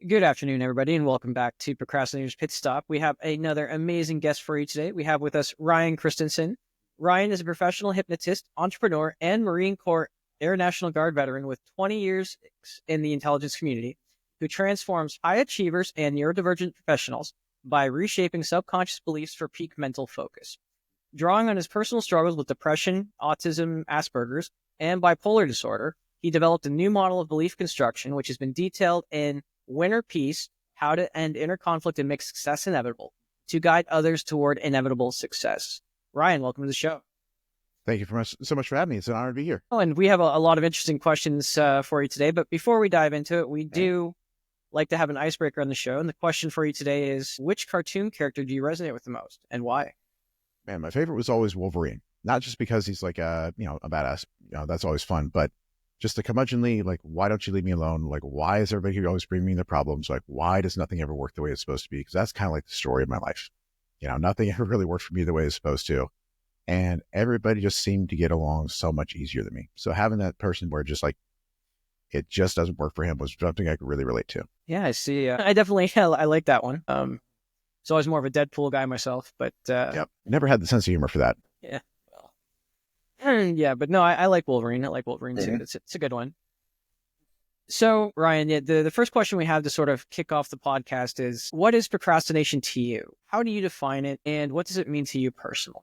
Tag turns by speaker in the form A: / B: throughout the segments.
A: Good afternoon, everybody, and welcome back to Procrastinator's Pit Stop. We have another amazing guest for you today. We have with us Ryan Christensen. Ryan is a professional hypnotist, entrepreneur, and Marine Corps Air National Guard veteran with 20 years in the intelligence community, who transforms high achievers and neurodivergent professionals by reshaping subconscious beliefs for peak mental focus. Drawing on his personal struggles with depression, autism, Asperger's, and bipolar disorder, he developed a new model of belief construction, which has been detailed in Winner Peace, How to End Inner Conflict and Make Success Inevitable, to guide others toward inevitable success. Ryan, welcome to the show.
B: Thank you so much for having me. It's an honor to be here.
A: Oh, and we have a lot of interesting questions for you today. But before we dive into it, we do like to have an icebreaker on the show. And the question for you today is, which cartoon character do you resonate with the most and why?
B: Man, my favorite was always Wolverine. Not just because he's like a badass, that's always fun, but just the curmudgeonly, like, why don't you leave me alone? Like, why is everybody always bringing me the problems? Like, why does nothing ever work the way it's supposed to be? Because that's kind of like the story of my life. Nothing ever really worked for me the way it's supposed to. And everybody just seemed to get along so much easier than me. So having that person where just like, it just doesn't work for him was something I could really relate to.
A: Yeah, I see. I definitely, I like that one. So I was more of a Deadpool guy myself, but
B: Never had the sense of humor for that.
A: Yeah. Yeah, but no, I like Wolverine. I like Wolverine too. It's a good one. So, Ryan, the first question we have to sort of kick off the podcast is, what is procrastination to you? How do you define it? And what does it mean to you personally?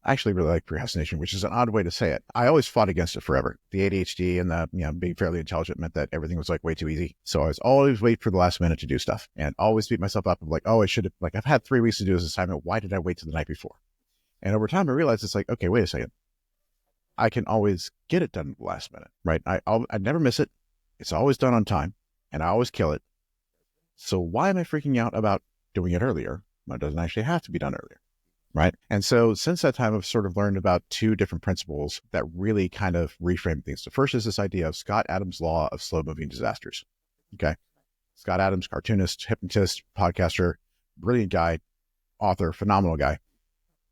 B: I actually really like procrastination, which is an odd way to say it. I always fought against it forever. The ADHD and the being fairly intelligent meant that everything was like way too easy. So I was always wait for the last minute to do stuff and always beat myself up of like, oh, I should have, like, I've had 3 weeks to do this assignment. Why did I wait till the night before? And over time, I realized it's like, okay, wait a second. I can always get it done at the last minute, right? I never miss it. It's always done on time, and I always kill it. So why am I freaking out about doing it earlier when it doesn't actually have to be done earlier, right? And so since that time, I've sort of learned about 2 different principles that really kind of reframe things. The first is this idea of Scott Adams' law of slow-moving disasters, okay? Scott Adams, cartoonist, hypnotist, podcaster, brilliant guy, author, phenomenal guy.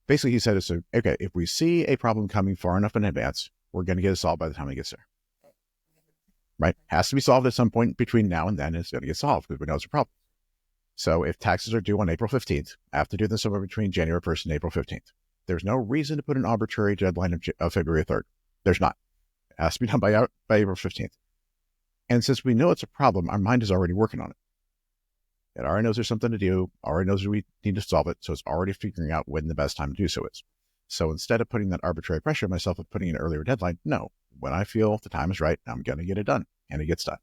B: Basically, he said, okay, if we see a problem coming far enough in advance, we're going to get it solved by the time it gets there. Right? Has to be solved at some point between now and then. It's going to get solved because we know it's a problem. So if taxes are due on April 15th, I have to do this somewhere between January 1st and April 15th. There's no reason to put an arbitrary deadline of February 3rd. There's not. It has to be done by April 15th. And since we know it's a problem, our mind is already working on it. It already knows there's something to do, already knows we need to solve it, so it's already figuring out when the best time to do so is. So instead of putting that arbitrary pressure on myself of putting an earlier deadline, no, when I feel the time is right, I'm going to get it done, and it gets done.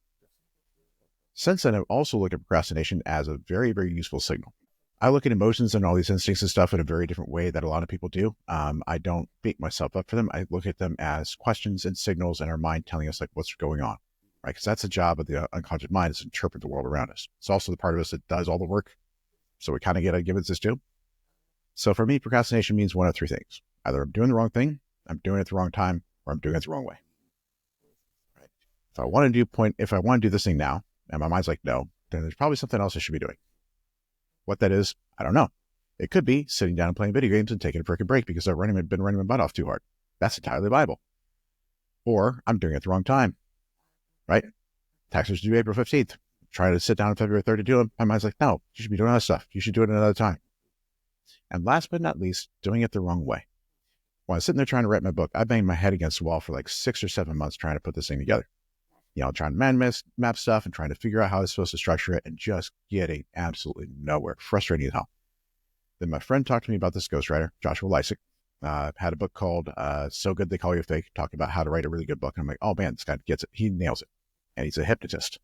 B: Since then, I've also looked at procrastination as a very, very useful signal. I look at emotions and all these instincts and stuff in a very different way that a lot of people do. I don't beat myself up for them. I look at them as questions and signals in our mind telling us like what's going on. Right? Because that's the job of the unconscious mind, is to interpret the world around us. It's also the part of us that does all the work. So we kind of get a give it this too. So for me, procrastination means one of 3 things. Either I'm doing the wrong thing, I'm doing it at the wrong time, or I'm doing it the wrong way. Right? If I want to do this thing now, and my mind's like, no, then there's probably something else I should be doing. What that is, I don't know. It could be sitting down and playing video games and taking a freaking break because I've been running my butt off too hard. That's entirely viable. Or I'm doing it at the wrong time. Right? Taxes due April 15th. Try to sit down on February 3rd to do them. My mind's like, no, you should be doing other stuff. You should do it another time. And last but not least, doing it the wrong way. When I was sitting there trying to write my book, I banged my head against the wall for like 6 or 7 months trying to put this thing together. Trying to map stuff and trying to figure out how I was supposed to structure it and just getting absolutely nowhere. Frustrating as hell. Then my friend talked to me about this ghostwriter, Joshua Lysick. Had a book called So Good They Call You a Fake, talking about how to write a really good book. And I'm like, oh man, this guy gets it. He nails it. And he's a hypnotist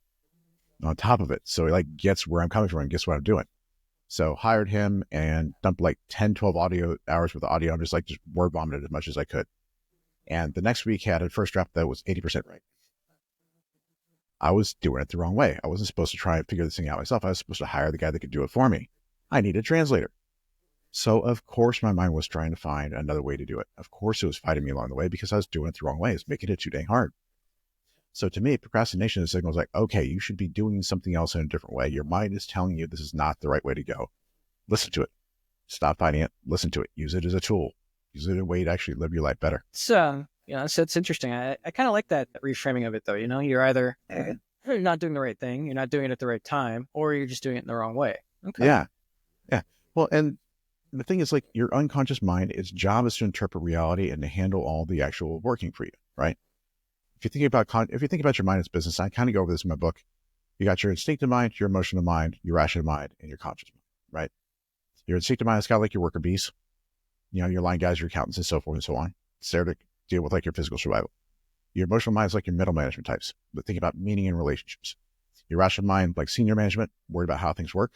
B: on top of it. So he like gets where I'm coming from and gets what I'm doing. So hired him and dumped like 10, 12 audio hours with the audio. I'm just word vomited as much as I could. And the next week had a first draft that was 80% right. I was doing it the wrong way. I wasn't supposed to try and figure this thing out myself. I was supposed to hire the guy that could do it for me. I need a translator. So of course my mind was trying to find another way to do it. Of course it was fighting me along the way because I was doing it the wrong way. It's making it too dang hard. So to me, procrastination signals like, okay, you should be doing something else in a different way. Your mind is telling you this is not the right way to go. Listen to it. Stop fighting it. Listen to it. Use it as a tool. Use it as a way to actually live your life better.
A: It's interesting. I kind of like that reframing of it though. You're either you're not doing the right thing, you're not doing it at the right time, or you're just doing it in the wrong way. Okay.
B: Yeah. Yeah. Well, and the thing is, like, your unconscious mind, its job is to interpret reality and to handle all the actual working for you, right? If you think about your mind as business, I kind of go over this in my book. You got your instinctive mind, your emotional mind, your rational mind, and your conscious mind, right? Your instinctive mind is kind of like your worker bees, your line guys, your accountants, and so forth and so on. It's there to deal with like your physical survival. Your emotional mind is like your middle management types, but think about meaning and relationships. Your rational mind, like senior management, worried about how things work.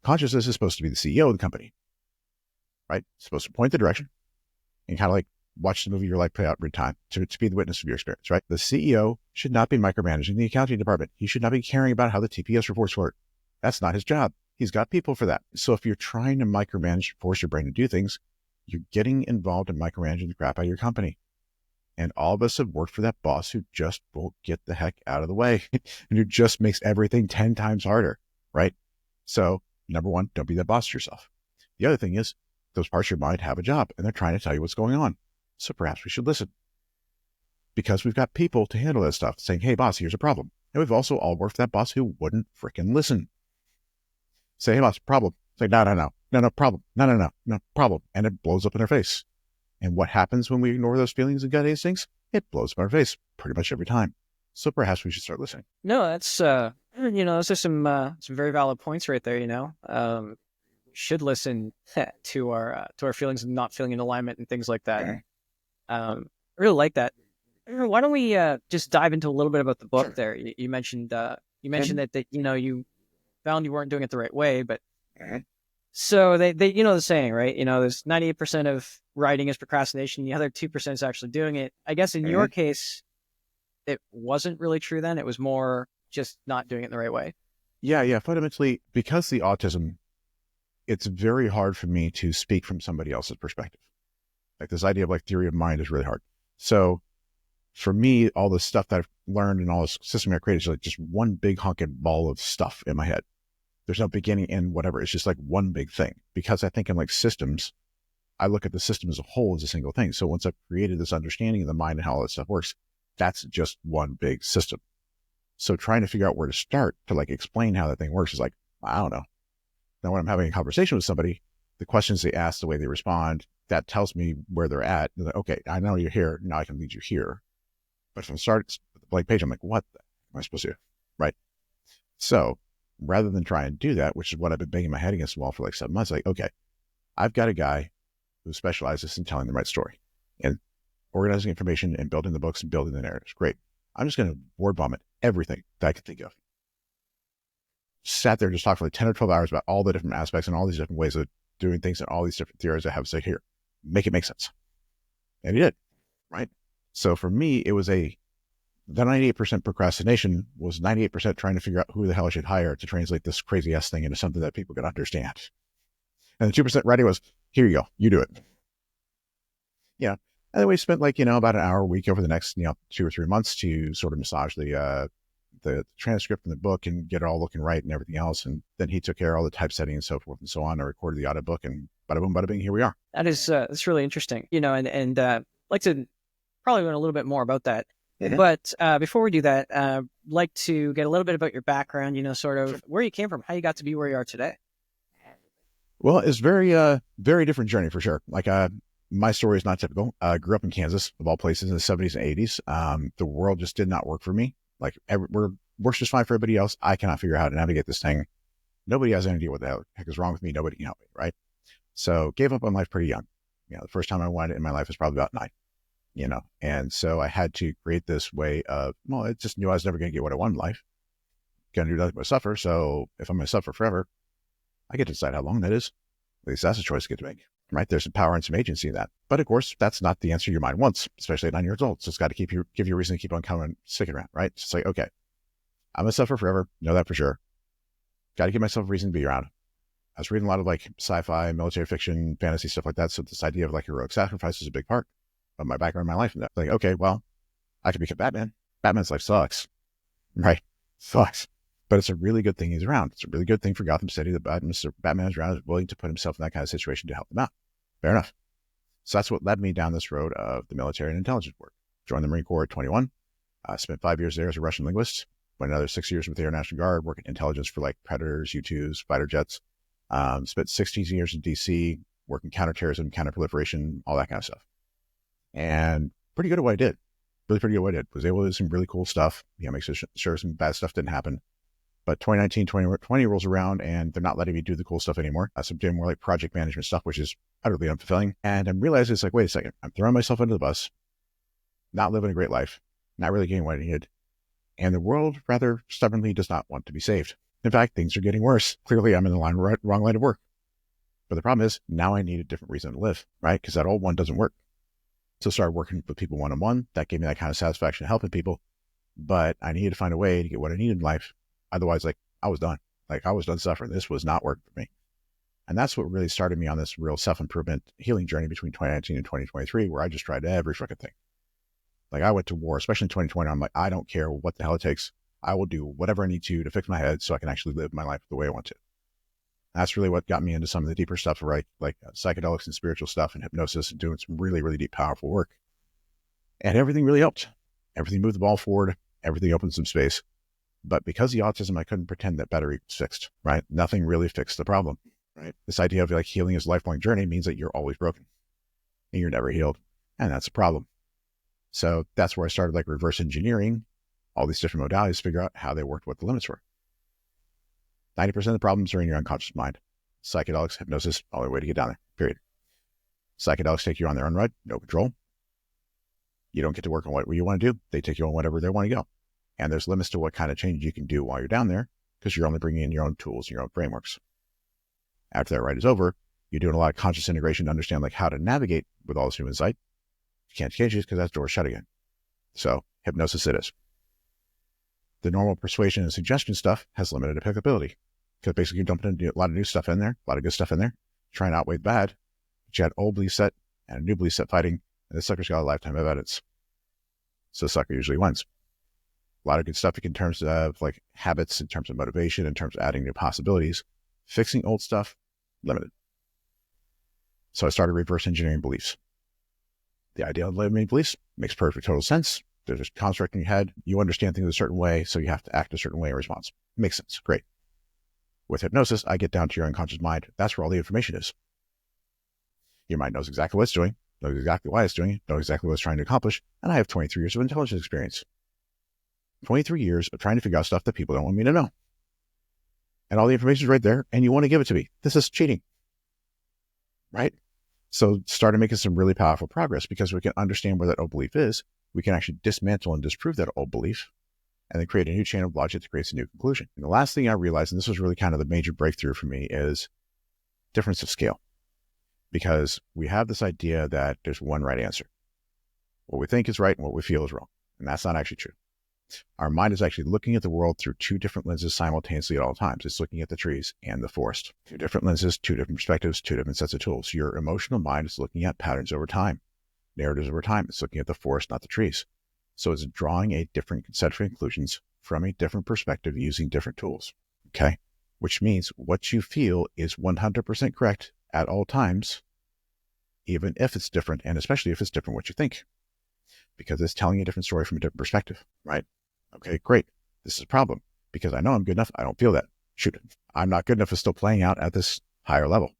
B: Consciousness is supposed to be the CEO of the company, right? It's supposed to point the direction and kind of like watch the movie your life play out in real time to be the witness of your experience, right? The CEO should not be micromanaging the accounting department. He should not be caring about how the TPS reports work. That's not his job. He's got people for that. So if you're trying to micromanage, force your brain to do things, you're getting involved in micromanaging the crap out of your company. And all of us have worked for that boss who just won't get the heck out of the way and who just makes everything 10 times harder, right? So number one, don't be that boss to yourself. The other thing is those parts of your mind have a job and they're trying to tell you what's going on. So perhaps we should listen because we've got people to handle that stuff saying, hey boss, here's a problem. And we've also all worked for that boss who wouldn't fricking listen. Say, hey boss, problem. Say, no, problem. No, problem. And it blows up in their face. And what happens when we ignore those feelings and gut instincts? It blows up in our face pretty much every time. So perhaps we should start listening.
A: No, that's those are some very valid points right there. Should listen to our feelings and not feeling in alignment and things like that. I really like that. Why don't we just dive into a little bit about the book? Sure. There, you mentioned that you found you weren't doing it the right way, but so they the saying, right? There's 98% of writing is procrastination. The other 2% is actually doing it. I guess in your case, it wasn't really true then. It was more just not doing it in the right way.
B: Yeah. Fundamentally, because the autism, it's very hard for me to speak from somebody else's perspective. Like this idea of like theory of mind is really hard. So for me, all the stuff that I've learned and all this system I created is like just one big honking ball of stuff in my head. There's no beginning, end, whatever. It's just like one big thing. Because I think in like systems, I look at the system as a whole as a single thing. So once I've created this understanding of the mind and how all that stuff works, that's just one big system. So trying to figure out where to start to like explain how that thing works is like, I don't know. Now when I'm having a conversation with somebody, the questions they ask, the way they respond, that tells me where they're at. They're like, okay, I know you're here. Now I can lead you here. But if I start with a blank page, I'm like, what am I supposed to do? Right. So rather than try and do that, which is what I've been banging my head against the wall for like 7 months, like, okay, I've got a guy who specializes in telling the right story and organizing information and building the books and building the narratives. Great. I'm just going to word vomit everything that I could think of. Sat there and just talked for like 10 or 12 hours about all the different aspects and all these different ways of doing things and all these different theories I have to say, here, make it make sense. And he did, right? So for me, it was the 98% procrastination was 98% trying to figure out who the hell I should hire to translate this crazy ass thing into something that people could understand. And the 2% writing was, here you go, you do it. Yeah. And then we spent like, about an hour a week over the next, 2 or 3 months to sort of massage the transcript in the book and get it all looking right and everything else. And then he took care of all the typesetting and so forth and so on. I recorded the audiobook and bada boom, bada bing, here we are.
A: That is, that's really interesting, and I'd like to probably learn a little bit more about that. Mm-hmm. But before we do that, I'd like to get a little bit about your background, sort of where you came from, how you got to be where you are today.
B: Well, it's very, very different journey for sure. Like, my story is not typical. I grew up in Kansas, of all places, in the 70s and 80s. The world just did not work for me. Like, works just fine for everybody else. I cannot figure out how to navigate this thing. Nobody has any idea what the heck is wrong with me. Nobody can help me, right? So gave up on life pretty young. The first time I wanted it in my life was probably about 9, and so I had to create this way of, well, I just knew I was never going to get what I wanted in life. Going to do nothing but suffer. So if I'm going to suffer forever, I get to decide how long that is. At least that's a choice I get to make, right? There's some power and some agency in that. But of course, that's not the answer your mind wants, especially at 9 years old. So it's got to give you a reason to keep on coming, sticking around, right? It's like, okay, I'm going to suffer forever. Know that for sure. Got to give myself a reason to be around. I was reading a lot of like sci-fi, military fiction, fantasy, stuff like that. So this idea of like heroic sacrifice is a big part of my background, my life. And that, like, okay, well, I could become Batman. Batman's life sucks, right? Sucks. But it's a really good thing he's around. It's a really good thing for Gotham City that Mr. Batman is around, is willing to put himself in that kind of situation to help them out. Fair enough. So that's what led me down this road of the military and intelligence work. Joined the Marine Corps at 21. Spent 5 years there as a Russian linguist. Went another 6 years with the Air National Guard, working intelligence for like Predators, U-2s, fighter jets. Spent 16 years in DC, working counterterrorism, counterproliferation, all that kind of stuff. And pretty good at what I did. Really pretty good at what I did. Was able to do some really cool stuff. Make sure some bad stuff didn't happen. But 2019, 2020 rolls around and they're not letting me do the cool stuff anymore. So I'm doing more like project management stuff, which is utterly unfulfilling. And I'm realizing it's like, wait a second, I'm throwing myself under the bus, not living a great life, not really getting what I needed. And the world rather stubbornly does not want to be saved. In fact, things are getting worse. Clearly, I'm in the wrong line of work. But the problem is now I need a different reason to live, right? Because that old one doesn't work. So I started working with people one-on-one. That gave me that kind of satisfaction of helping people. But I needed to find a way to get what I needed in life. Otherwise, like, I was done. Like, I was done suffering. This was not working for me. And that's what really started me on this real self-improvement healing journey between 2019 and 2023, where I just tried every freaking thing. Like, I went to war, especially in 2020. I'm like, I don't care what the hell it takes. I will do whatever I need to fix my head so I can actually live my life the way I want to. That's really what got me into some of the deeper stuff, right? Like psychedelics and spiritual stuff and hypnosis and doing some really, really deep, powerful work. And everything really helped. Everything moved the ball forward. Everything opened some space. But because of the autism, I couldn't pretend that battery was fixed, right? Nothing really fixed the problem, right? This idea of like healing is a lifelong journey means that you're always broken and you're never healed. And that's a problem. So that's where I started like reverse engineering all these different modalities to figure out how they worked, what the limits were. 90% of the problems are in your unconscious mind. Psychedelics, hypnosis, only way to get down there, period. Psychedelics take you on their own ride, no control. You don't get to work on what you want to do. They take you on whatever they want to go. And there's limits to what kind of change you can do while you're down there because you're only bringing in your own tools, your own frameworks. After that ride is over, you're doing a lot of conscious integration to understand like how to navigate with all this new insight. You can't change it because that door's shut again. So hypnosis it is. The normal persuasion and suggestion stuff has limited applicability because basically you're dumping a lot of new stuff in there, a lot of good stuff in there, trying to outweigh the bad. But you had old belief set and a new belief set fighting, and this sucker's got a lifetime of evidence. So the sucker usually wins. A lot of good stuff in terms of like habits, in terms of motivation, in terms of adding new possibilities. Fixing old stuff, limited. So I started reverse engineering beliefs. The idea of limiting beliefs makes perfect total sense. There's a construct in your head. You understand things a certain way, so you have to act a certain way in response. Makes sense. Great. With hypnosis, I get down to your unconscious mind. That's where all the information is. Your mind knows exactly what it's doing, knows exactly why it's doing it, knows exactly what it's trying to accomplish. And I have 23 years of intelligence experience. 23 years of trying to figure out stuff that people don't want me to know. And all the information is right there, and you want to give it to me. This is cheating. Right? So started making some really powerful progress because we can understand where that old belief is. We can actually dismantle and disprove that old belief and then create a new chain of logic that creates a new conclusion. And the last thing I realized, and this was really kind of the major breakthrough for me, is difference of scale. Because we have this idea that there's one right answer. What we think is right and what we feel is wrong. And that's not actually true. Our mind is actually looking at the world through two different lenses simultaneously at all times. It's looking at the trees and the forest. Two different lenses, two different perspectives, two different sets of tools. Your emotional mind is looking at patterns over time, narratives over time. It's looking at the forest, not the trees. So it's drawing a different set of conclusions from a different perspective using different tools. Okay? Which means what you feel is 100% correct at all times, even if it's different, and especially if it's different what you think, because it's telling you a different story from a different perspective, right? Okay, great. This is a problem because I know I'm good enough. I don't feel that. Shoot, I'm not good enough is still playing out at this higher level.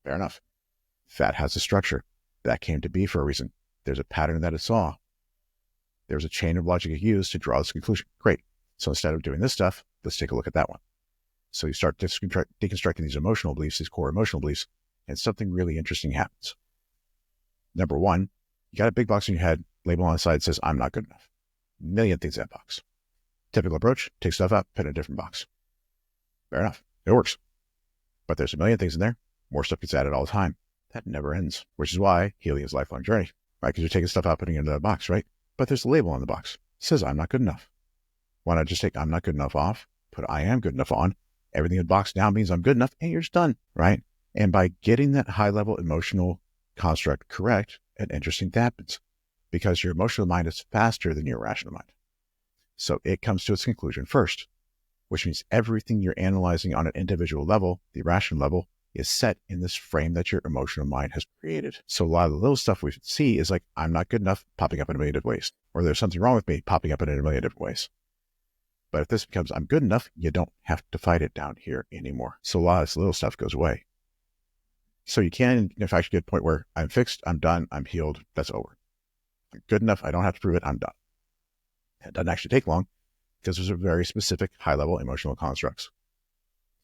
B: Fair enough. That has a structure. That came to be for a reason. There's a pattern that it saw. There's a chain of logic it used to draw this conclusion. Great. So instead of doing this stuff, let's take a look at that one. So you start deconstructing these emotional beliefs, these core emotional beliefs, and something really interesting happens. Number one, you got a big box in your head, label on the side says, I'm not good enough. A million things in that box. Typical approach, take stuff out, put it in a different box. Fair enough. It works. But there's a million things in there. More stuff gets added all the time. That never ends, which is why healing is a lifelong journey, right? Because you're taking stuff out, putting it into that box, right? But there's a label on the box. It says, I'm not good enough. Why not just take I'm not good enough off, put I am good enough on. Everything in the box now means I'm good enough, and you're just done, right? And by getting that high-level emotional construct correct, an interesting thing happens because your emotional mind is faster than your rational mind. So it comes to its conclusion first, which means everything you're analyzing on an individual level, the rational level, is set in this frame that your emotional mind has created. So a lot of the little stuff we see is like, I'm not good enough, popping up in a million different ways. Or there's something wrong with me, popping up in a million different ways. But if this becomes, I'm good enough, you don't have to fight it down here anymore. So a lot of this little stuff goes away. So you can, in fact, get to a point where I'm fixed, I'm done, I'm healed, that's over. I'm good enough, I don't have to prove it, I'm done. It doesn't actually take long because those are very specific high-level emotional constructs.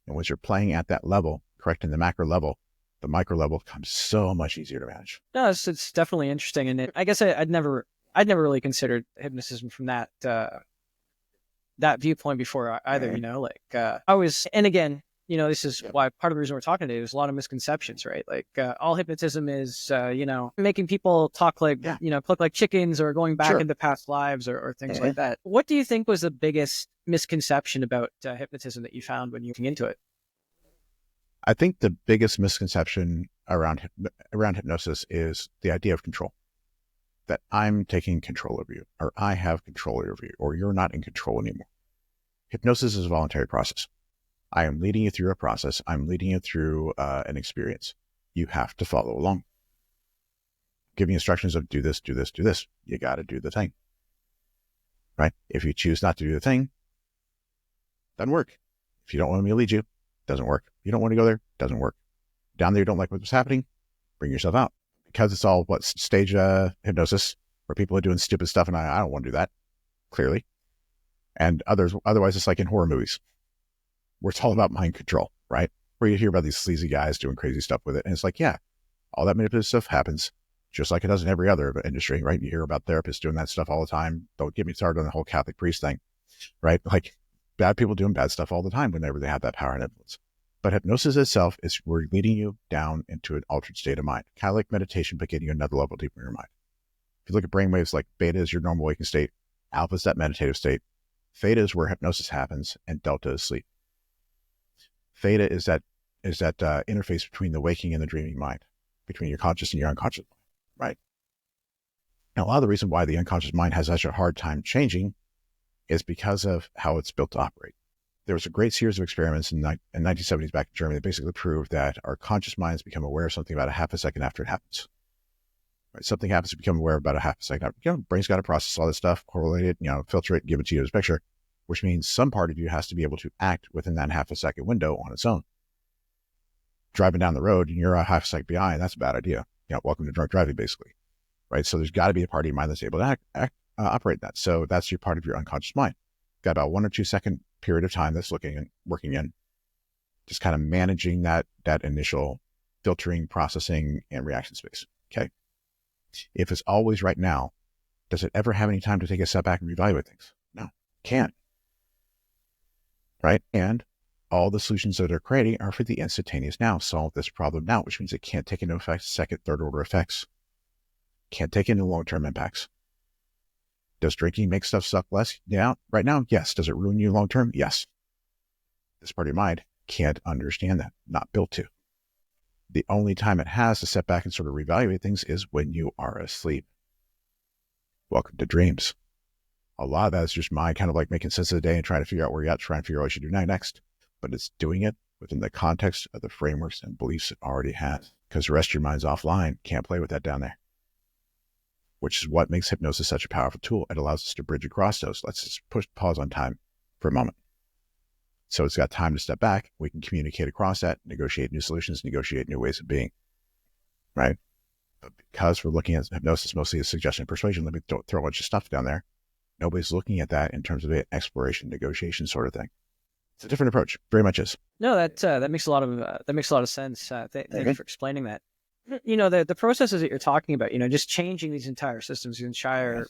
B: And once you're playing at that level, correcting the macro level, the micro level becomes so much easier to manage.
A: No, it's definitely interesting. And I guess I'd never really considered hypnotism from that viewpoint before either, I was, and again, this is why part of the reason we're talking today, there's a lot of misconceptions, right? Like all hypnotism is, making people talk like, click like chickens or going back into past lives or things like that. What do you think was the biggest misconception about hypnotism that you found when you were into it?
B: I think the biggest misconception around hypnosis is the idea of control. That I'm taking control of you, or I have control over you, or you're not in control anymore. Hypnosis is a voluntary process. I am leading you through a process. I'm leading you through an experience. You have to follow along. Giving instructions of do this, do this, do this. You got to do the thing. Right? If you choose not to do the thing, doesn't work. If you don't want me to lead you, doesn't work. You don't want to go there, doesn't work. Down there, you don't like what's happening, bring yourself out. Because it's all stage hypnosis, where people are doing stupid stuff, and I don't want to do that, clearly. And otherwise, it's like in horror movies, where it's all about mind control, right? Where you hear about these sleazy guys doing crazy stuff with it, and it's like, yeah, all that manipulative stuff happens, just like it does in every other industry, right? You hear about therapists doing that stuff all the time. Don't get me started on the whole Catholic priest thing, right? Like bad people doing bad stuff all the time whenever they have that power and influence. But hypnosis itself is we're leading you down into an altered state of mind, kind of like meditation, but getting you another level deeper in your mind. If you look at brainwaves, like beta is your normal waking state, alpha is that meditative state, theta is where hypnosis happens, and delta is sleep. Theta is that interface between the waking and the dreaming mind, between your conscious and your unconscious mind, right? Now, a lot of the reason why the unconscious mind has such a hard time changing is because of how it's built to operate. There was a great series of experiments in the 1970s back in Germany that basically proved that our conscious minds become aware of something about a half a second after it happens. Right? Something happens to become aware about a half a second after. Brain's got to process all this stuff, correlate it, filter it, give it to you as a picture, which means some part of you has to be able to act within that half a second window on its own. Driving down the road and you're a half a second behind, that's a bad idea. Welcome to drunk driving, basically. Right? So there's got to be a part of your mind that's able to operate that. So that's your part of your unconscious mind. Got about 1 or 2 second period of time that's working in, just kind of managing that initial filtering, processing, and reaction space. Okay. If it's always right now, does it ever have any time to take a step back and reevaluate things? No, can't. Right. And all the solutions that they're creating are for the instantaneous now. Solve this problem now, which means it can't take into effect second, third order effects. Can't take into long-term impacts. Does drinking make stuff suck less? Yeah, right now, yes. Does it ruin you long-term? Yes. This part of your mind can't understand that, not built to. The only time it has to step back and sort of reevaluate things is when you are asleep. Welcome to dreams. A lot of that is just mind kind of like making sense of the day and trying to figure out where you're at, trying to figure out what you should do next. But it's doing it within the context of the frameworks and beliefs it already has. Because the rest of your mind's offline, can't play with that down there. Which is what makes hypnosis such a powerful tool. It allows us to bridge across those. Let's just pause on time for a moment. So it's got time to step back. We can communicate across that, negotiate new solutions, negotiate new ways of being, right? But because we're looking at hypnosis mostly as suggestion and persuasion, let me throw a bunch of stuff down there. Nobody's looking at that in terms of an exploration, negotiation sort of thing. It's a different approach, very much is.
A: No, that makes a lot of sense. Thank you for explaining that. The processes that you're talking about, just changing these entire systems, the entire,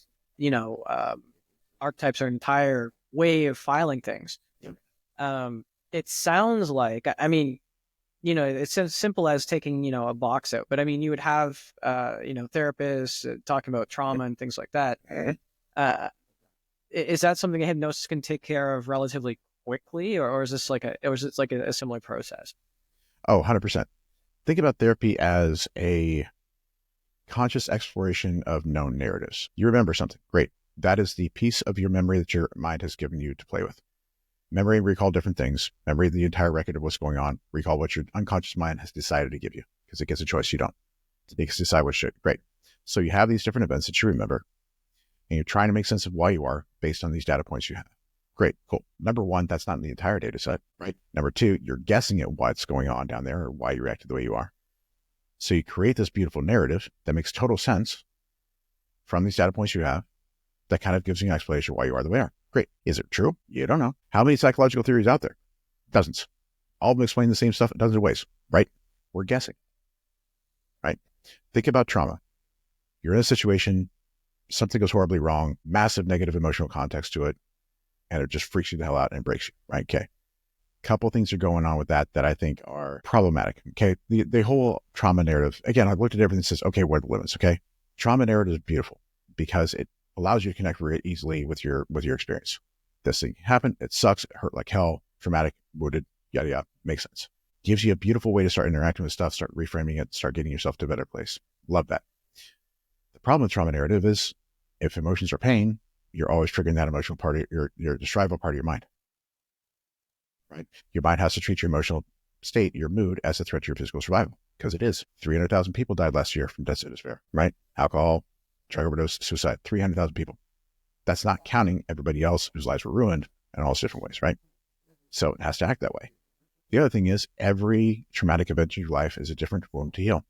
A: archetypes, our entire way of filing things. It sounds like, it's as simple as taking, a box out, but you would have, therapists talking about trauma and things like that. Is that something that hypnosis can take care of relatively quickly, or is this like a similar process?
B: Oh, 100%. Think about therapy as a conscious exploration of known narratives. You remember something. Great. That is the piece of your memory that your mind has given you to play with. Memory, recall different things. Memory, the entire record of what's going on. Recall what your unconscious mind has decided to give you, because it gets a choice. You don't. It gets to decide what should. Great. So you have these different events that you remember, and you're trying to make sense of why you are based on these data points you have. Great, cool. Number one, that's not in the entire data set, right? Number two, you're guessing at what's going on down there or why you reacted the way you are. So you create this beautiful narrative that makes total sense from these data points you have that kind of gives you an explanation why you are the way you are. Great. Is it true? You don't know. How many psychological theories out there? Dozens. All of them explain the same stuff in dozens of ways, right? We're guessing, right? Think about trauma. You're in a situation, something goes horribly wrong, massive negative emotional context to it, and it just freaks you the hell out and breaks you, right? Okay. Couple things are going on with that I think are problematic. Okay. The whole trauma narrative, again, I've looked at everything that says, okay, what are the limits? Okay. Trauma narrative is beautiful because it allows you to connect very easily with your experience. This thing happened. It sucks. It hurt like hell. Traumatic, wounded, yada, yada. Makes sense. Gives you a beautiful way to start interacting with stuff, start reframing it, start getting yourself to a better place. Love that. The problem with trauma narrative is if emotions are pain, you're always triggering that emotional part of your survival part of your mind, right? Your mind has to treat your emotional state, your mood, as a threat to your physical survival, because it is. 300,000 people died last year from deaths of despair, right? Alcohol, drug overdose, suicide, 300,000 people. That's not counting everybody else whose lives were ruined in all different ways, right? So it has to act that way. The other thing is every traumatic event in your life is a different wound to heal.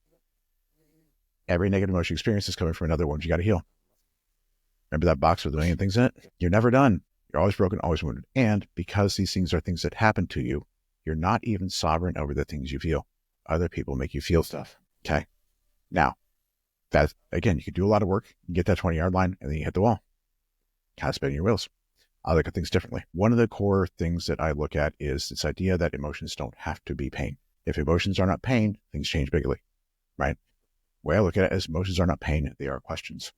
B: Every negative emotion experience is coming from another wound you got to heal. Remember that box with a million things in it? You're never done. You're always broken, always wounded. And because these things are things that happen to you, you're not even sovereign over the things you feel. Other people make you feel stuff. Okay. Now, that again, you could do a lot of work, you get that 20-yard line, and then you hit the wall. Kind of spinning your wheels. I look at things differently. One of the core things that I look at is this idea that emotions don't have to be pain. If emotions are not pain, things change bigly, right? The way I look at it is emotions are not pain, they are questions.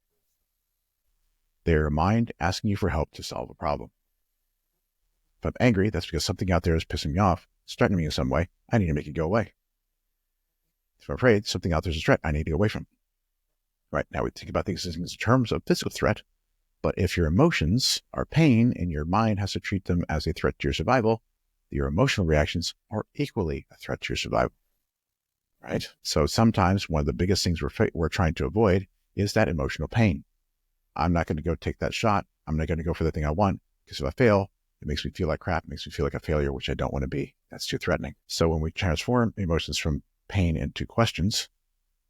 B: They're your mind asking you for help to solve a problem. If I'm angry, that's because something out there is pissing me off, it's threatening me in some way. I need to make it go away. If I'm afraid, something out there is a threat I need to go away from. Right, now we think about things in terms of physical threat, but if your emotions are pain and your mind has to treat them as a threat to your survival, your emotional reactions are equally a threat to your survival, right? So sometimes one of the biggest things we're trying to avoid is that emotional pain. I'm not going to go take that shot. I'm not going to go for the thing I want because if I fail, it makes me feel like crap. It makes me feel like a failure, which I don't want to be. That's too threatening. So when we transform emotions from pain into questions,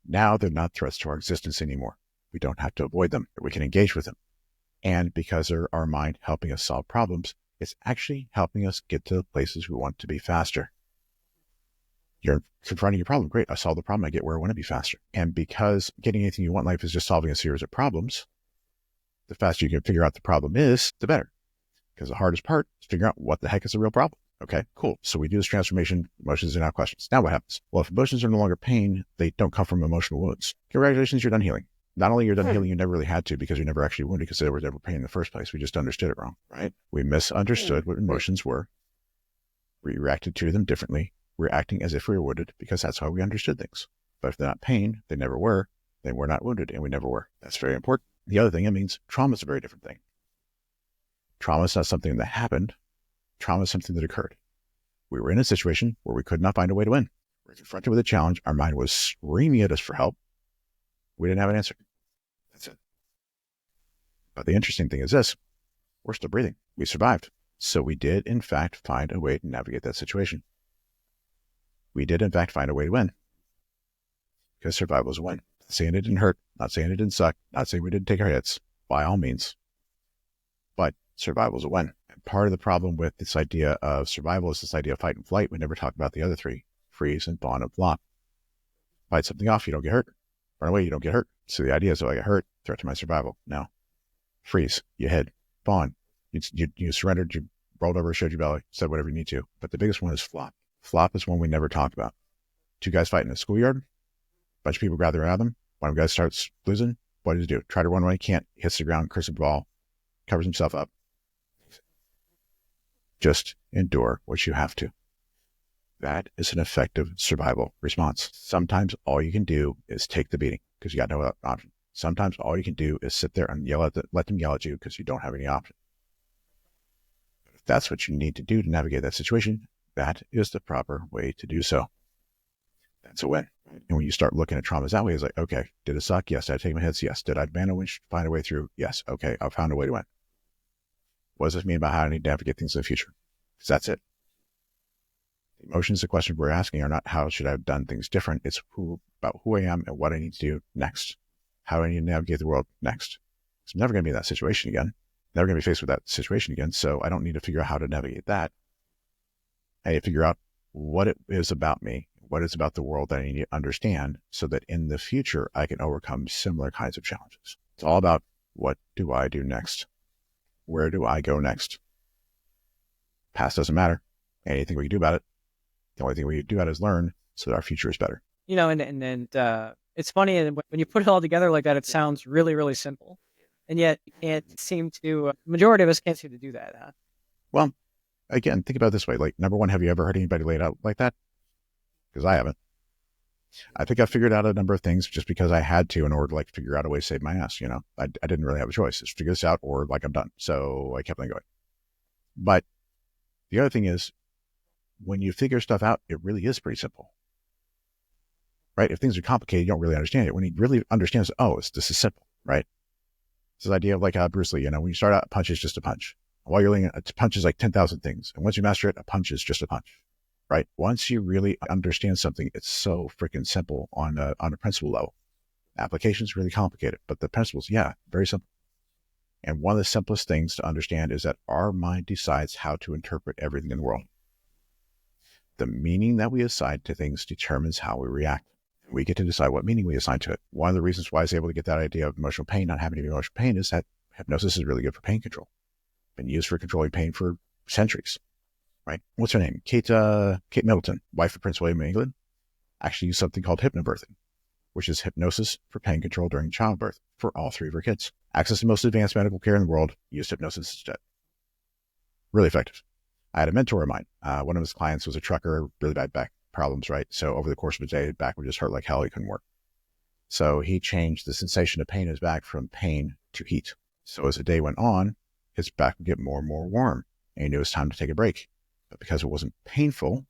B: now they're not threats to our existence anymore. We don't have to avoid them. We can engage with them. And because they're our mind helping us solve problems, it's actually helping us get to the places we want to be faster. You're confronting your problem. Great. I solved the problem. I get where I want to be faster. And because getting anything you want in life is just solving a series of problems, the faster you can figure out the problem is, the better. Because the hardest part is figuring out what the heck is the real problem. Okay, cool. So we do this transformation. Emotions are now questions. Now what happens? Well, if emotions are no longer pain, they don't come from emotional wounds. Congratulations, you're done healing. Not only you're done healing, you never really had to because you're never actually wounded because there was never pain in the first place. We just understood it wrong, right? We misunderstood what emotions were. We reacted to them differently. We're acting as if we were wounded because that's how we understood things. But if they're not pain, they never were. Then we're not wounded and we never were. That's very important. The other thing, it means trauma is a very different thing. Trauma is not something that happened. Trauma is something that occurred. We were in a situation where we could not find a way to win. We were confronted with a challenge. Our mind was screaming at us for help. We didn't have an answer. That's it. But the interesting thing is this, we're still breathing. We survived. So we did, in fact, find a way to navigate that situation. We did, in fact, find a way to win. Because survival is a win. Not saying it didn't hurt, not saying it didn't suck, not saying we didn't take our hits, by all means. But survival is a win. And part of the problem with this idea of survival is this idea of fight and flight. We never talk about the other three, freeze and fawn and flop. Fight something off, you don't get hurt. Run away, you don't get hurt. So the idea is, if I get hurt, threat to my survival. No. Freeze, you hid. Fawn, you surrendered, you rolled over, showed your belly, said whatever you need to. But the biggest one is flop. Flop is one we never talk about. Two guys fighting in a schoolyard, bunch of people gather around them. One of them guys starts losing. What does he do? Try to run away, can't, hits the ground, curses the ball, covers himself up. Just endure what you have to. That is an effective survival response. Sometimes all you can do is take the beating because you got no option. Sometimes all you can do is sit there and let them yell at you because you don't have any option. But if that's what you need to do to navigate that situation, that is the proper way to do so. That's a win. And when you start looking at traumas that way, it's like, okay, did it suck? Yes. Did I take my hits? Yes. Did I find a way through? Yes. Okay, I found a way to win. What does this mean about how I need to navigate things in the future? Because that's it. Emotions, the questions we're asking are not how should I have done things different. It's about who I am and what I need to do next. How do I need to navigate the world next? So I'm never going to be in that situation again. Never going to be faced with that situation again. So I don't need to figure out how to navigate that. I need to figure out what it is about me, what is about the world that I need to understand so that in the future, I can overcome similar kinds of challenges. It's all about what do I do next? Where do I go next? Past doesn't matter. Anything we can do about it. The only thing we can do about it is learn so that our future is better.
A: And it's funny, and when you put it all together like that, it sounds really, really simple. And yet you can't seem to, majority of us can't seem to do that. Huh?
B: Well, again, think about it this way. Like, number one, have you ever heard anybody lay it out like that? Because I haven't. I think I figured out a number of things just because I had to in order to like figure out a way to save my ass. I didn't really have a choice. Just figure this out or like I'm done. So I kept on going. But the other thing is when you figure stuff out, it really is pretty simple, right? If things are complicated, you don't really understand it. When you really understand, this is simple, right? It's this idea of like Bruce Lee, when you start out, a punch is just a punch. While you're learning, a punch is like 10,000 things. And once you master it, a punch is just a punch. Right? Once you really understand something, it's so freaking simple on a principle level. Application is really complicated, but the principles, very simple. And one of the simplest things to understand is that our mind decides how to interpret everything in the world. The meaning that we assign to things determines how we react. We get to decide what meaning we assign to it. One of the reasons why I was able to get that idea of emotional pain, not having any emotional pain, is that hypnosis is really good for pain control. Been used for controlling pain for centuries. Right? What's her name? Kate Middleton, wife of Prince William of England, actually used something called hypnobirthing, which is hypnosis for pain control during childbirth for all three of her kids. Access to most advanced medical care in the world, used hypnosis instead. Really effective. I had a mentor of mine. One of his clients was a trucker, really bad back problems, right? So over the course of a day, his back would just hurt like hell. He couldn't work. So he changed the sensation of pain in his back from pain to heat. So as the day went on, his back would get more and more warm, and he knew it was time to take a break. But because it wasn't painful,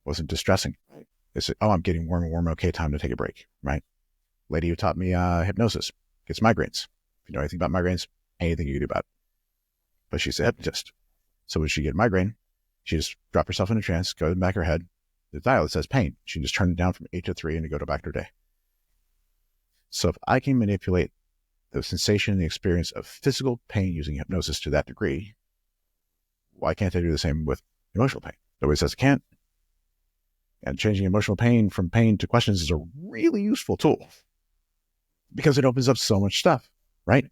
B: wasn't distressing. Right. They said, I'm getting warm and warm. Okay, time to take a break, right? Lady who taught me hypnosis gets migraines. If you know anything about migraines, anything you can do about it. But she's a hypnotist. So when she get a migraine, she just drop herself in a trance, go to the back of her head, the dial that says pain. She just turned it down from 8 to 3 and to go back to her day. So if I can manipulate the sensation and the experience of physical pain using hypnosis to that degree, why can't I do the same with emotional pain? Nobody says I can't. And changing emotional pain from pain to questions is a really useful tool because it opens up so much stuff, right?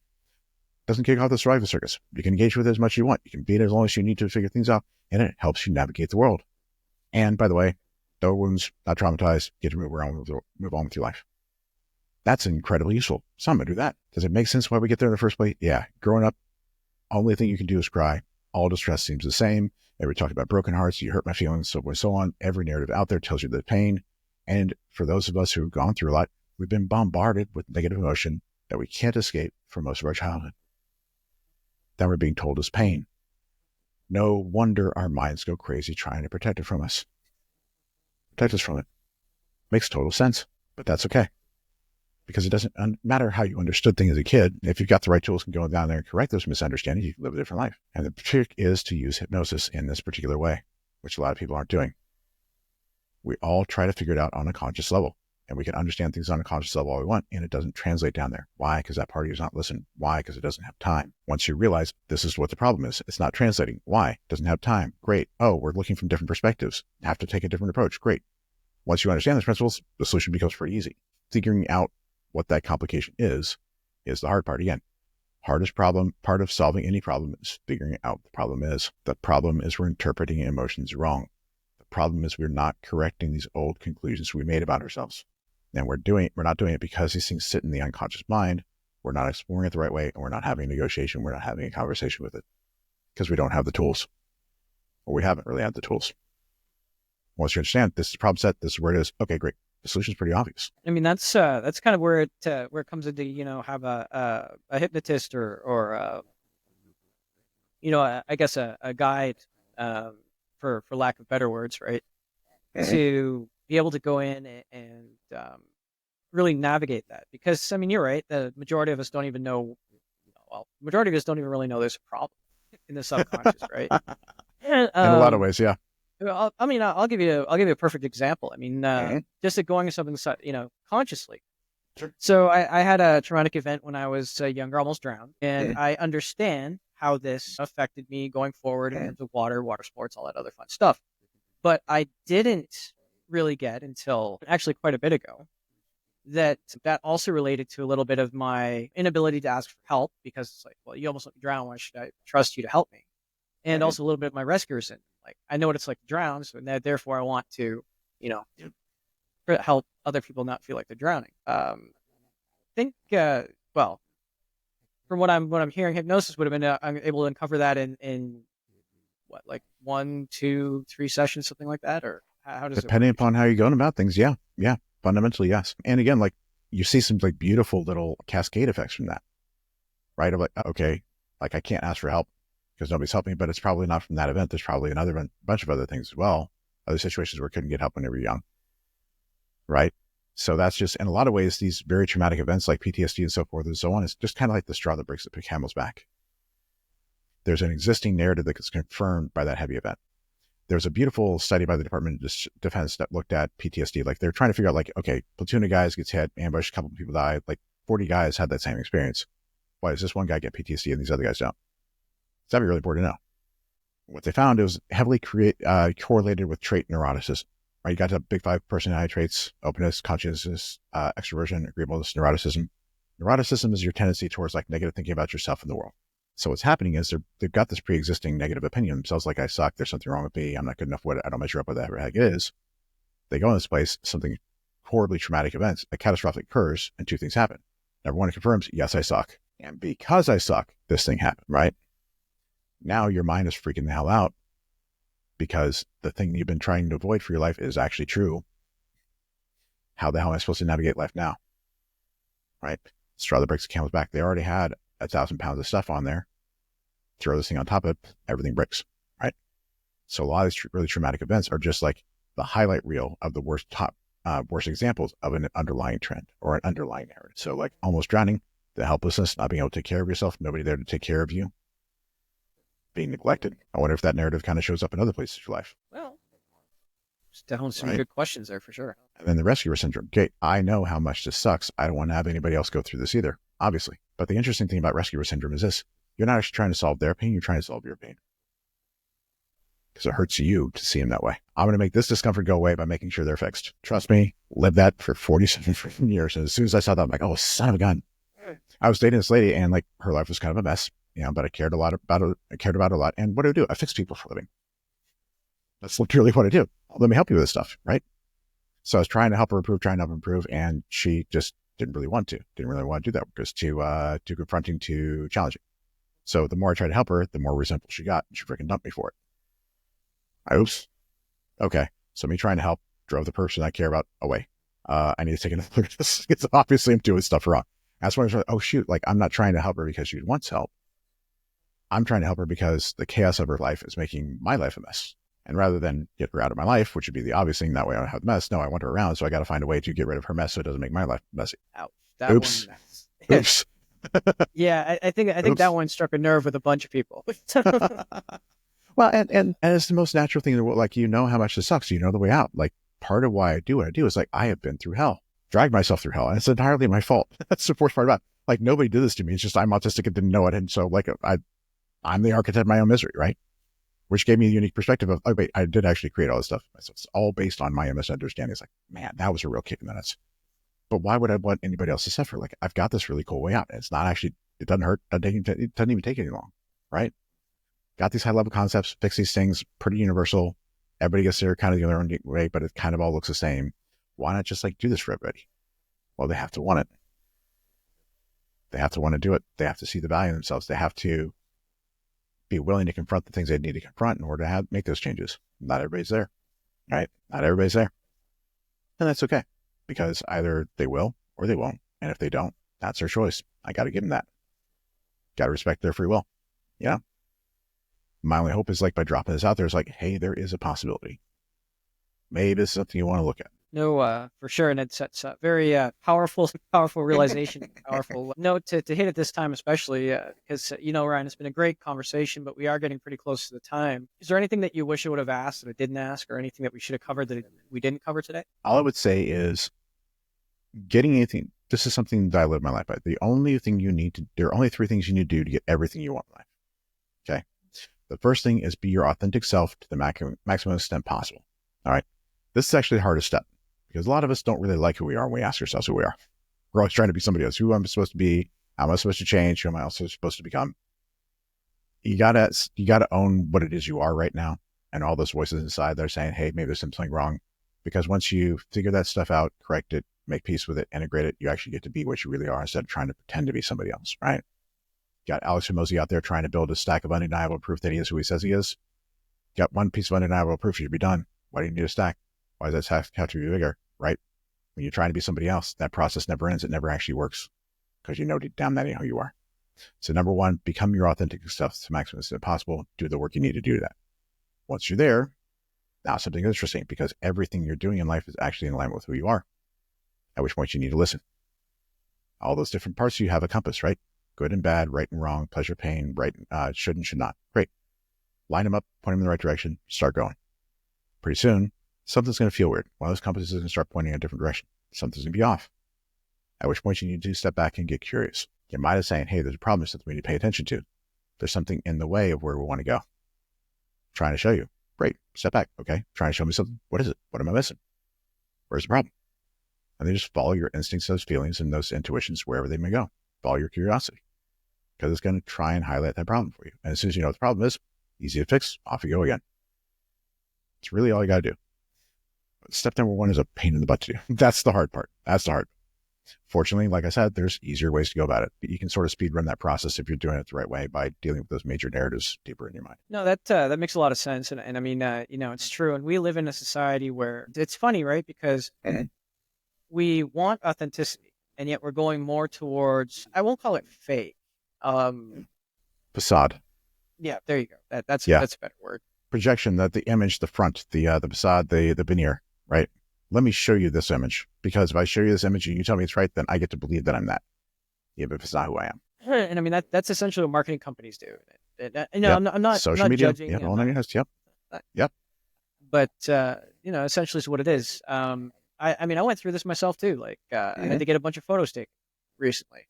B: Doesn't kick off the survival circus. You can engage with it as much as you want. You can beat it as long as you need to figure things out, and it helps you navigate the world. And by the way, no wounds, not traumatized, get to move on with your life. That's incredibly useful. So I'm going to do that. Does it make sense why we get there in the first place? Yeah. Growing up, only thing you can do is cry. All distress seems the same. Every talk about broken hearts, you hurt my feelings, so forth and so on. Every narrative out there tells you the pain. And for those of us who've gone through a lot, we've been bombarded with negative emotion that we can't escape for most of our childhood. That we're being told is pain. No wonder our minds go crazy trying to protect it from us. Protect us from it. Makes total sense, but that's okay. Because it doesn't matter how you understood things as a kid. If you've got the right tools and go down there and correct those misunderstandings, you can live a different life. And the trick is to use hypnosis in this particular way, which a lot of people aren't doing. We all try to figure it out on a conscious level, and we can understand things on a conscious level all we want, and it doesn't translate down there. Why? Because that party is not listening. Why? Because it doesn't have time. Once you realize this is what the problem is, it's not translating. Why? Doesn't have time. Great. Oh, we're looking from different perspectives. Have to take a different approach. Great. Once you understand those principles, the solution becomes pretty easy. Figuring out what that complication is the hard part. Again, hardest problem, part of solving any problem is figuring out what the problem is. The problem is we're interpreting emotions wrong. The problem is we're not correcting these old conclusions we made about ourselves. And we're not doing it because these things sit in the unconscious mind. We're not exploring it the right way, and we're not having a negotiation. We're not having a conversation with it because we don't have the tools, or we haven't really had the tools. Once you understand this is the problem set, this is where it is. Okay, great. The solution is pretty obvious.
A: I mean, that's kind of where it comes into, have a hypnotist or I guess a guide, for lack of better words, right? To be able to go in and really navigate that, because I mean, you're right. The majority of us don't even know. Well, majority of us don't even really know there's a problem. in the subconscious, right?
B: In a lot of ways, yeah.
A: I'll give you a perfect example. I mean,
B: Mhm.
A: just going something, consciously.
B: Sure.
A: So I had a traumatic event when I was younger, almost drowned, and
B: Mhm.
A: I understand how this affected me going forward in
B: Mhm.
A: terms of water sports, all that other fun stuff. But I didn't really get until actually quite a bit ago that also related to a little bit of my inability to ask for help, because it's like, well, you almost let me drown. Why should I trust you to help me? And
B: Mhm.
A: also a little bit of my rescuer syndrome. Like, I know what it's like to drown, so therefore I want to, you know, help other people not feel like they're drowning. Think, well, from what I'm hearing, hypnosis would have been I'm able to uncover that in what, like 1, 2, 3 sessions, something like that, or how does it work
B: Depending
A: usually?
B: upon how you're going about things, yeah, yeah, fundamentally, yes. And again, like you see some like beautiful little cascade effects from that, right? Of like, okay, like I can't ask for help because nobody's helping me, but it's probably not from that event. There's probably another bunch of other things as well, other situations where I couldn't get help when they were young, right? So that's just, in a lot of ways, these very traumatic events like PTSD and so forth and so on, is just kind of like the straw that breaks the camel's back. There's an existing narrative that gets confirmed by that heavy event. There's a beautiful study by the Department of Defense that looked at PTSD. Like they're trying to figure out, like, okay, platoon of guys gets hit, ambushed, a couple of people died, like 40 guys had that same experience. Why does this one guy get PTSD and these other guys don't? It's that'd be really important to know. What they found is heavily correlated with trait neuroticism. Right, you got the big 5 personality traits: openness, conscientiousness, extroversion, agreeableness, neuroticism. Neuroticism is your tendency towards like negative thinking about yourself and the world. So what's happening is they've got this pre-existing negative opinion themselves, like I suck, there's something wrong with me, I'm not good enough, what I don't measure up with whatever the heck it is. They go in this place, something horribly traumatic events, a catastrophic occurs, and 2 things happen. Number 1, it confirms, yes, I suck. And because I suck, this thing happened, right? Now your mind is freaking the hell out because the thing you've been trying to avoid for your life is actually true. How the hell am I supposed to navigate life now? Right? Straw that breaks the camel's back. They already had 1,000 pounds of stuff on there. Throw this thing on top of it, everything breaks, right? So a lot of these really traumatic events are just like the highlight reel of the worst examples of an underlying trend or an underlying narrative. So like almost drowning, the helplessness, not being able to take care of yourself, nobody there to take care of you, being neglected. I wonder if that narrative kind of shows up in other places of your life.
A: Well, there's definitely some
B: Right.
A: good questions there for sure.
B: And then the rescuer syndrome. Okay, I know how much this sucks. I don't want to have anybody else go through this either, obviously. But the interesting thing about rescuer syndrome is this: you're not actually trying to solve their pain, you're trying to solve your pain. Because it hurts you to see them that way. I'm going to make this discomfort go away by making sure they're fixed. Trust me, lived that for 47 years. And as soon as I saw that, I'm like, oh, son of a gun. I was dating this lady and like her life was kind of a mess, but I cared about it a lot. And what do? I fix people for a living. That's literally what I do. Let me help you with this stuff, right? So I was trying to help her improve, and she just didn't really want to do that because too confronting, too challenging. So the more I tried to help her, the more resentful she got. She freaking dumped me for it. Oops. Okay. So me trying to help drove the person I care about away. I need to take another look at this. It's obviously I'm doing stuff wrong. That's when I was like, oh shoot, like I'm not trying to help her because she wants help. I'm trying to help her because the chaos of her life is making my life a mess. And rather than get her out of my life, which would be the obvious thing, that way I don't have the mess. No, I want her around, so I got to find a way to get rid of her mess so it doesn't make my life messy.
A: Ouch. That
B: Oops.
A: one.
B: Oops.
A: Yeah, I think that one struck a nerve with a bunch of people.
B: Well, and it's the most natural thing in the world. Like, how much this sucks. You know the way out. Like, part of why I do what I do is like, I have been through hell, dragged myself through hell, and it's entirely my fault. That's the worst part about it. Like, nobody did this to me. It's just I'm autistic and didn't know it. And so, like, I'm the architect of my own misery, right? Which gave me a unique perspective of, oh, wait, I did actually create all this stuff. So it's all based on my misunderstanding. It's like, man, that was a real kick in the nuts. But why would I want anybody else to suffer? Like, I've got this really cool way out. It's not actually, it doesn't hurt. It doesn't even take any long, right? Got these high level concepts, fix these things, pretty universal. Everybody gets there kind of the other own way, but it kind of all looks the same. Why not just like do this for everybody? Well, they have to want it. They have to want to do it. They have to see the value in themselves. They have to be willing to confront the things they need to confront in order to make those changes. Not everybody's there, right? Not everybody's there. And that's okay, because either they will or they won't. And if they don't, that's their choice. I got to give them that. Got to respect their free will. Yeah. My only hope is like by dropping this out there is like, hey, there is a possibility. Maybe this is something you want to look at.
A: No, for sure. And it's a very powerful, powerful realization, powerful note to hit at this time, especially because, Ryan, it's been a great conversation, but we are getting pretty close to the time. Is there anything that you wish I would have asked that I didn't ask, or anything that we should have covered that we didn't cover today?
B: All I would say is getting anything. This is something that I live my life by. There are only 3 things you need to do to get everything you want in life. Okay. The first thing is be your authentic self to the maximum extent possible. All right. This is actually the hardest step because a lot of us don't really like who we are when we ask ourselves who we are. We're always trying to be somebody else. Who am I supposed to be? How am I supposed to change? Who am I also supposed to become? You gotta own what it is you are right now, and all those voices inside that are saying, hey, maybe there's something wrong. Because once you figure that stuff out, correct it, make peace with it, integrate it, you actually get to be what you really are instead of trying to pretend to be somebody else, right? You got Alex Hormozi out there trying to build a stack of undeniable proof that he is who he says he is. You got one piece of undeniable proof, you'd be done. Why do you need a stack? Why does that have to be bigger, right? When you're trying to be somebody else, that process never ends. It never actually works because you know deep down that ain't who you are. So number one, become your authentic self to the maximum extent possible. Do the work you need to do that. Once you're there, now something interesting because everything you're doing in life is actually in alignment with who you are. At which point you need to listen. All those different parts you have a compass, right? Good and bad, right and wrong, pleasure, pain, right, should and should not. Great. Line them up, point them in the right direction, start going. Pretty soon, something's going to feel weird. One of those compasses is going to start pointing in a different direction. Something's going to be off. At which point you need to step back and get curious. Your mind is saying, hey, there's a problem, there's something we need to pay attention to. There's something in the way of where we want to go. Trying to show you. Great. Step back. Okay. Trying to show me something. What is it? What am I missing? Where's the problem? And then just follow your instincts, those feelings, and those intuitions wherever they may go. Follow your curiosity. Because it's going to try and highlight that problem for you. And as soon as you know what the problem is, easy to fix, off you go again. It's really all you got to do. Step number 1 is a pain in the butt to do. That's the hard part. That's the hard. Fortunately, like I said, there's easier ways to go about it. But you can sort of speed run that process if you're doing it the right way by dealing with those major narratives deeper in your mind.
A: No, that makes a lot of sense. And I mean, it's true. And we live in a society where it's funny, right? Because we want authenticity, and yet we're going more towards, I won't call it fake.
B: Facade.
A: Yeah, there you go. That's a better word.
B: Projection, that the image, the front, the facade, the veneer, right? Let me show you this image, because if I show you this image and you tell me it's right, then I get to believe that I'm that, even if it's not who I am.
A: And I mean, that's essentially what marketing companies do. I'm not
B: social
A: I'm not
B: media.
A: judging.
B: Yep. Yep.
A: But essentially, it's what it is. I mean, I went through this myself too. Like, I had to get a bunch of photos taken recently.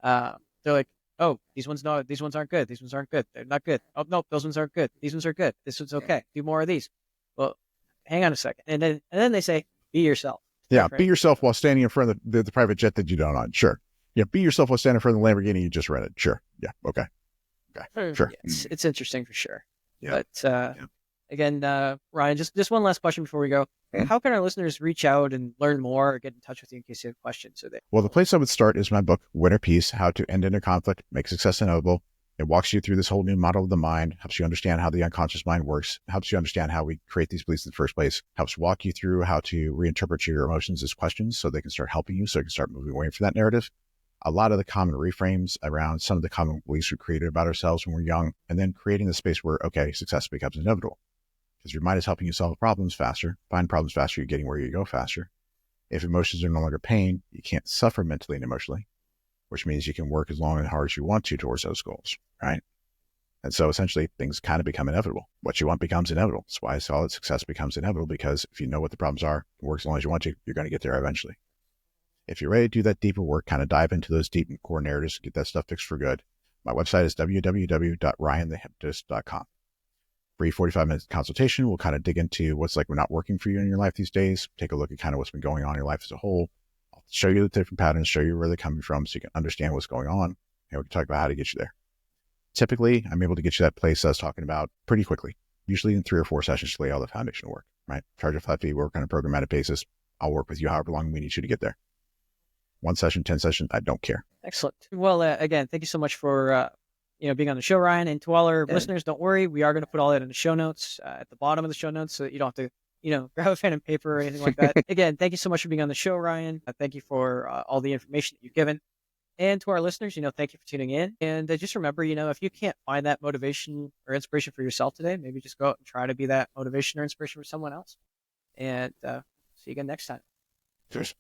A: They're like, oh, these ones aren't good. These ones aren't good. They're not good. Oh no, those ones aren't good. These ones are good. This one's okay. Do more of these. Well, hang on a second. And then they say, be yourself.
B: Yeah, be yourself while standing in front of the private jet that you don't own. Sure. Yeah, be yourself while standing in front of the Lamborghini you just rented. Sure. Yeah. Okay. Sure.
A: Yeah, it's interesting for sure.
B: Yeah.
A: But again, Ryan, just one last question before we go. How can our listeners reach out and learn more or get in touch with you in case you have questions?
B: Well, the place I would start is my book, Winner Peace, How to End Inner Conflict, Make Success Inevitable. It walks you through this whole new model of the mind, helps you understand how the unconscious mind works, helps you understand how we create these beliefs in the first place, helps walk you through how to reinterpret your emotions as questions so they can start helping you, so you can start moving away from that narrative. A lot of the common reframes around some of the common beliefs we created about ourselves when we're young, and then creating the space where, okay, success becomes inevitable. Because your mind is helping you solve problems faster, find problems faster, you're getting where you go faster. If emotions are no longer pain, you can't suffer mentally and emotionally, which means you can work as long and hard as you want to towards those goals, right? And so essentially things kind of become inevitable. What you want becomes inevitable. That's why solid success becomes inevitable, because if you know what the problems are, work as long as you want to, you're going to get there eventually. If you're ready to do that deeper work, kind of dive into those deep core narratives, get that stuff fixed for good, my website is www.ryanthehypnotist.com. Free 45-minute consultation. We'll kind of dig into what's like we're not working for you in your life these days. Take a look at kind of what's been going on in your life as a whole. I'll show you the different patterns, show you where they're coming from so you can understand what's going on. And we can talk about how to get you there. Typically, I'm able to get you that place I was talking about pretty quickly, usually in 3 or 4 sessions to lay all the foundational work, right? Charge a flat fee, work on a programmatic basis. I'll work with you however long we need you to get there. 1 session, 10 sessions, I don't care.
A: Excellent. Well, again, thank you so much for being on the show, Ryan. And to all our listeners, don't worry, we are going to put all that in the show notes at the bottom of the show notes, so that you don't have to grab a pen and paper or anything like that. Again, thank you so much for being on the show, Ryan. Thank you for all the information that you've given. And to our listeners, thank you for tuning in. And just remember, if you can't find that motivation or inspiration for yourself today, maybe just go out and try to be that motivation or inspiration for someone else. And See you again next time.
B: Cheers.